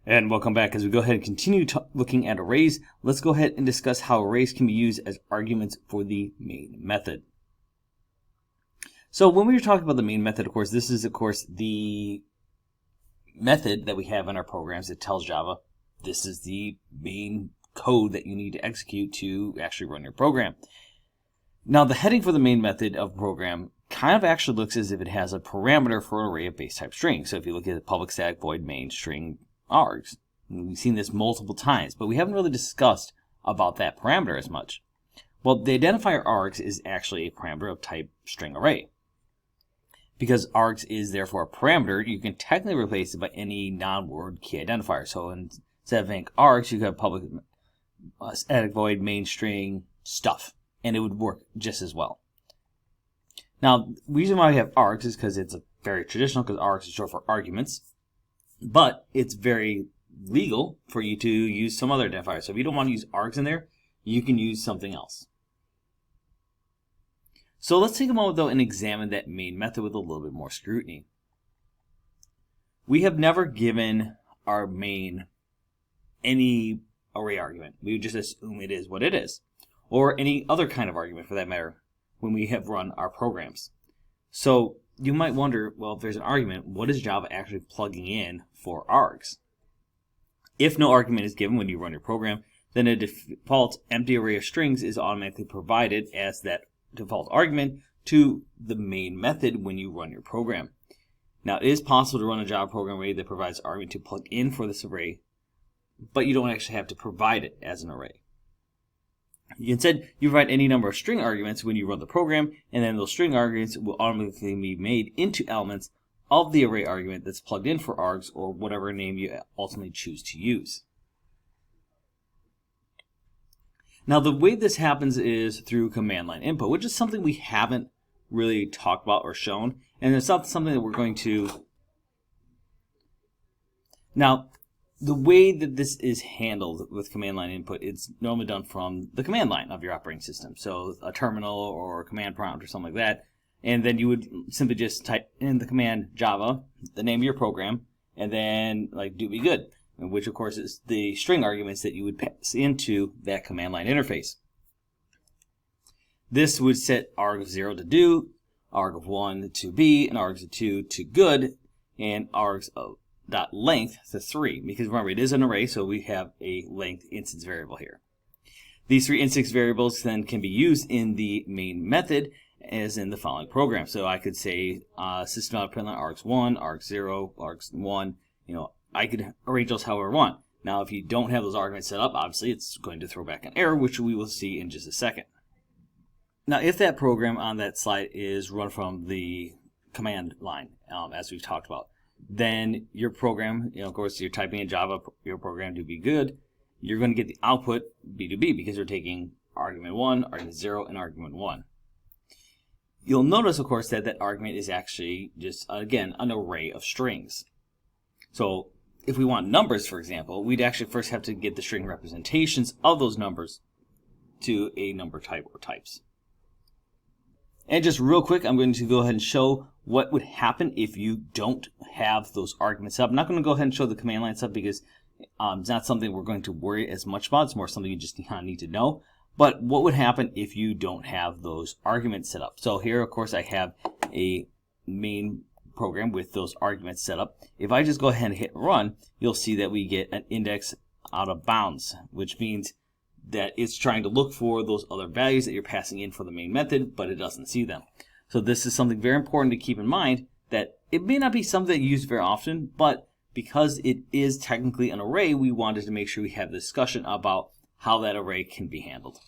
And welcome back. As we go ahead and continue looking at arrays, let's go ahead and discuss how arrays can be used as arguments for the main method. So when we were talking about the main method, of course, this is, of course, the method that we have in our programs that tells Java this is the main code that you need to execute to actually run your program. Now, the heading for the main method of a program kind of actually looks as if it has a parameter for an array of base type strings. So if you look at the public static void main string args, we've seen this multiple times, but we haven't really discussed about that parameter as much. Well, the identifier args is actually a parameter of type string array. Because args is therefore a parameter, you can technically replace it by any non-word key identifier. So instead of saying args, you could have public static void main string stuff, and it would work just as well. Now, the reason why we have args is because it's very traditional, because args is short for arguments, but it's very legal for you to use some other identifier. So if you don't want to use args in there, you can use something else. So let's take a moment though and examine that main method with a little bit more scrutiny. We have never given our main any array argument. We would just assume it is what it is, or any other kind of argument for that matter when we have run our programs. So you might wonder, well, if there's an argument, what is Java actually plugging in for args? If no argument is given when you run your program, then a default empty array of strings is automatically provided as that default argument to the main method when you run your program. Now, it is possible to run a Java program array that provides an argument to plug in for this array, but you don't actually have to provide it as an array. Instead, you provide any number of string arguments when you run the program, and then those string arguments will automatically be made into elements of the array argument that's plugged in for args, or whatever name you ultimately choose to use. Now, the way this happens is through command line input, which is something we haven't really talked about or shown, and it's not something that we're going to. Now, the way that this is handled with command line input, it's normally done from the command line of your operating system. So a terminal or a command prompt or something like that. And then you would simply just type in the command Java, the name of your program, and then like do be good, which of course is the string arguments that you would pass into that command line interface. This would set arg of 0 to do, arg of 1 to be, and args of 2 to good, and args of length to 3, because remember it is an array, so we have a length instance variable here. These three instance variables then can be used in the main method as in the following program. So I could say system.println args1, args0, args1. I could arrange those however I want. Now, if you don't have those arguments set up, obviously it's going to throw back an error, which we will see in just a second. Now, if that program on that slide is run from the command line, as we've talked about, then your program, of course, you're typing in Java, your program to be good, you're going to get the output B2B because you're taking argument 1, argument 0, and argument 1. You'll notice, of course, that that argument is actually just, again, an array of strings. So if we want numbers, for example, we'd actually first have to get the string representations of those numbers to a number type or types. And just real quick, I'm going to go ahead and show what would happen if you don't have those arguments up. I'm not going to go ahead and show the command line stuff because it's not something we're going to worry as much about. It's more something you just need to know. But what would happen if you don't have those arguments set up? So here, of course, I have a main program with those arguments set up. If I just go ahead and hit run, you'll see that we get an index out of bounds, which means that it's trying to look for those other values that you're passing in for the main method, but it doesn't see them. So this is something very important to keep in mind, that it may not be something that you use very often, but because it is technically an array, we wanted to make sure we have a discussion about how that array can be handled.